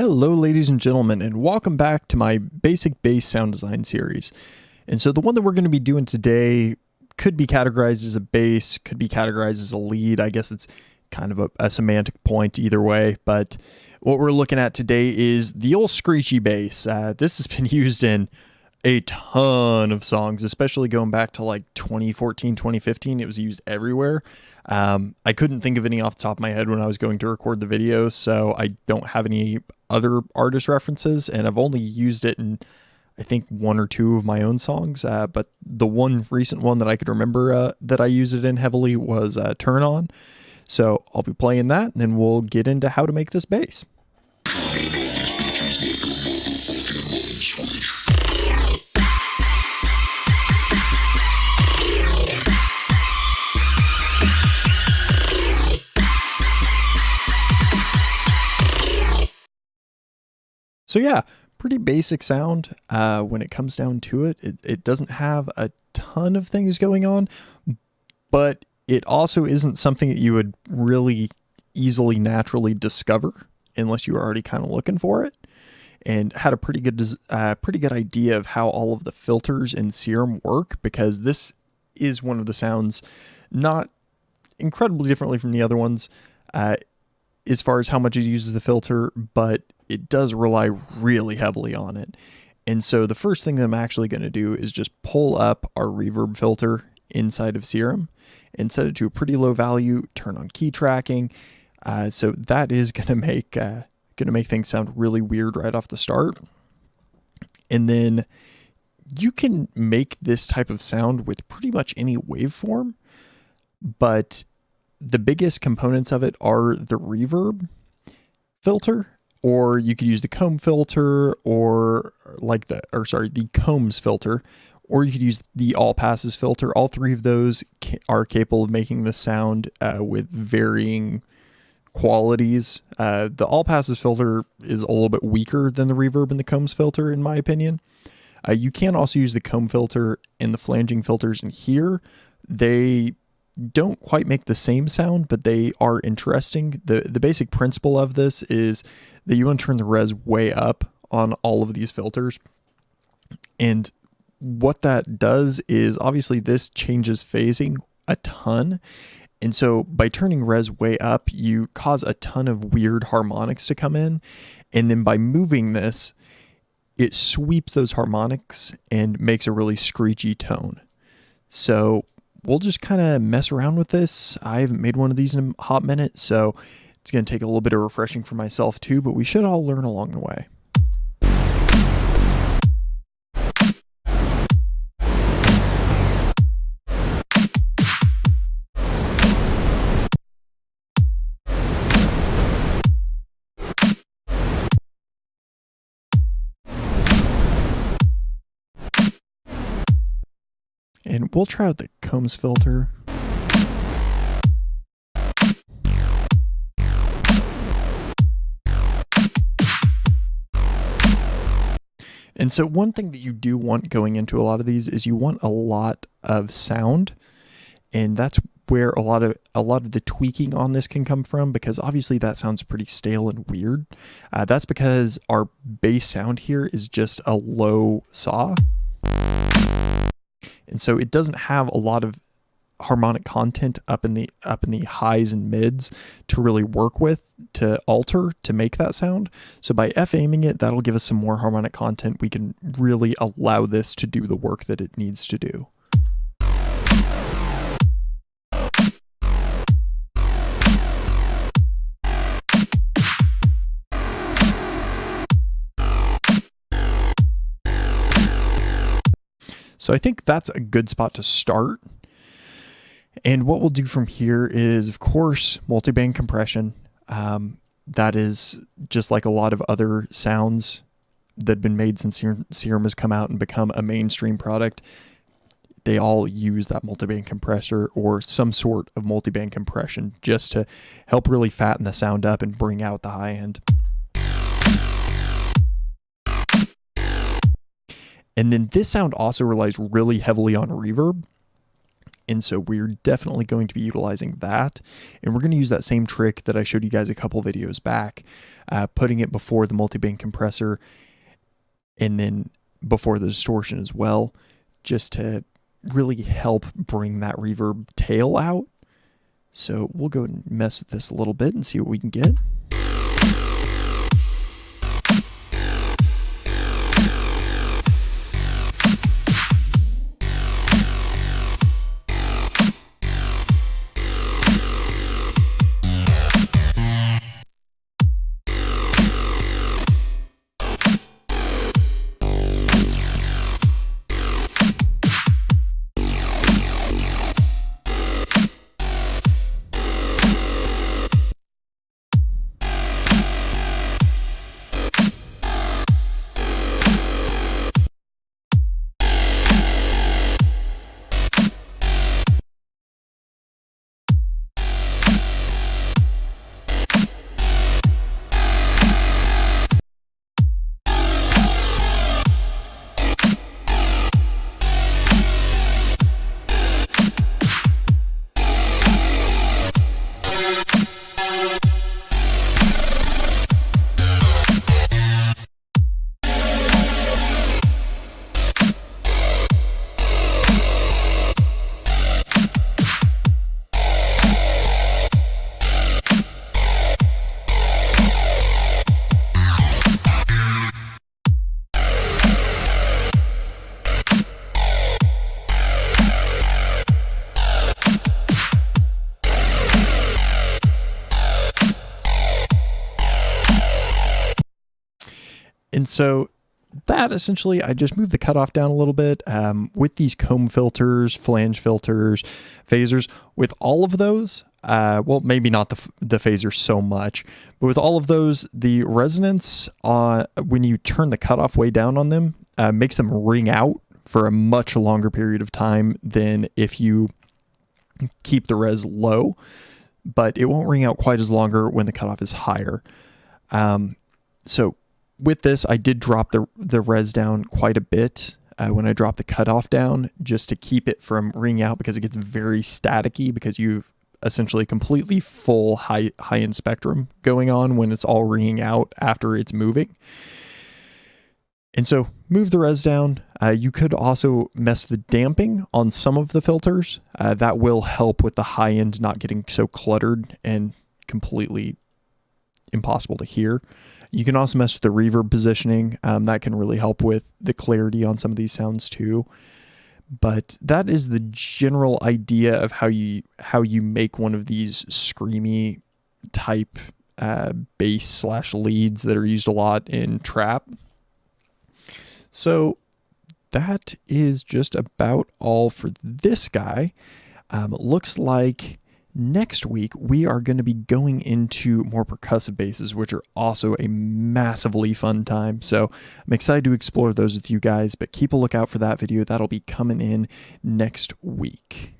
Hello ladies and gentlemen, and welcome back to my basic bass sound design series. And so the one that we're going to be doing today could be categorized as a bass, could be categorized as a lead. I guess it's kind of a semantic point either way, but what we're looking at today is the old screechy bass. This has been used in a ton of songs, especially going back to like 2014, 2015. It was used everywhere. I couldn't think of any off the top of my head when I was going to record the video, so I don't have any other artist references, and I've only used it in I think one or two of my own songs, but the one recent one that I could remember that I used it in heavily was Turn On. So I'll be playing that, and then we'll get into how to make this bass. So yeah, pretty basic sound when it comes down to it. It doesn't have a ton of things going on, but it also isn't something that you would really easily naturally discover unless you were already kind of looking for it, and had a pretty good idea of how all of the filters in Serum work, because this is one of the sounds not incredibly differently from the other ones as far as how much it uses the filter, but it does rely really heavily on it. And so the first thing that I'm actually going to do is just pull up our reverb filter inside of Serum and set it to a pretty low value, turn on key tracking. So that is going to make things sound really weird right off the start. And then you can make this type of sound with pretty much any waveform, but the biggest components of it are the reverb filter, or you could use the comb filter, or the combs filter, or you could use the all passes filter. All three of those are capable of making the sound with varying qualities. The all passes filter is a little bit weaker than the reverb and the combs filter, in my opinion. You can also use the comb filter and the flanging filters in here. They don't quite make the same sound, but they are interesting. The basic principle of this is that you want to turn the res way up on all of these filters. And what that does is, obviously this changes phasing a ton. And so by turning res way up, you cause a ton of weird harmonics to come in. And then by moving this, it sweeps those harmonics and makes a really screechy tone. So we'll just kind of mess around with this. I haven't made one of these in a hot minute, so it's going to take a little bit of refreshing for myself too, but we should all learn along the way. And we'll try out the combs filter. And so one thing that you do want going into a lot of these is you want a lot of sound, and that's where a lot of the tweaking on this can come from, because obviously that sounds pretty stale and weird. That's because our bass sound here is just a low saw. And so it doesn't have a lot of harmonic content up in the highs and mids to really work with, to alter, to make that sound. So by F-aiming it, that'll give us some more harmonic content. We can really allow this to do the work that it needs to do. So I think that's a good spot to start. And what we'll do from here is, of course, multiband compression. That is just like a lot of other sounds that have been made since Serum has come out and become a mainstream product. They all use that multiband compressor or some sort of multiband compression just to help really fatten the sound up and bring out the high end. And then this sound also relies really heavily on reverb. And so we're definitely going to be utilizing that. And we're going to use that same trick that I showed you guys a couple videos back, putting it before the multi-bank compressor and then before the distortion as well, just to really help bring that reverb tail out. So we'll go and mess with this a little bit and see what we can get. And so that essentially, I just moved the cutoff down a little bit with these comb filters, flange filters, phasers. With all of those, well, maybe not the phasers so much, but with all of those, the resonance when you turn the cutoff way down on them makes them ring out for a much longer period of time than if you keep the res low, but it won't ring out quite as longer when the cutoff is higher. So with this, I did drop the res down quite a bit when I dropped the cutoff down, just to keep it from ringing out, because it gets very staticky because you've essentially completely full high-end spectrum going on when it's all ringing out after it's moving. And so move the res down. You could also mess with the damping on some of the filters. That will help with the high end not getting so cluttered and completely impossible to hear. You can also mess with the reverb positioning. That can really help with the clarity on some of these sounds too. But that is the general idea of how you make one of these screamy type bass / leads that are used a lot in trap. So that is just about all for this guy. Looks like next week we are going to be going into more percussive basses, which are also a massively fun time. So I'm excited to explore those with you guys, but keep a lookout for that video. That'll be coming in next week.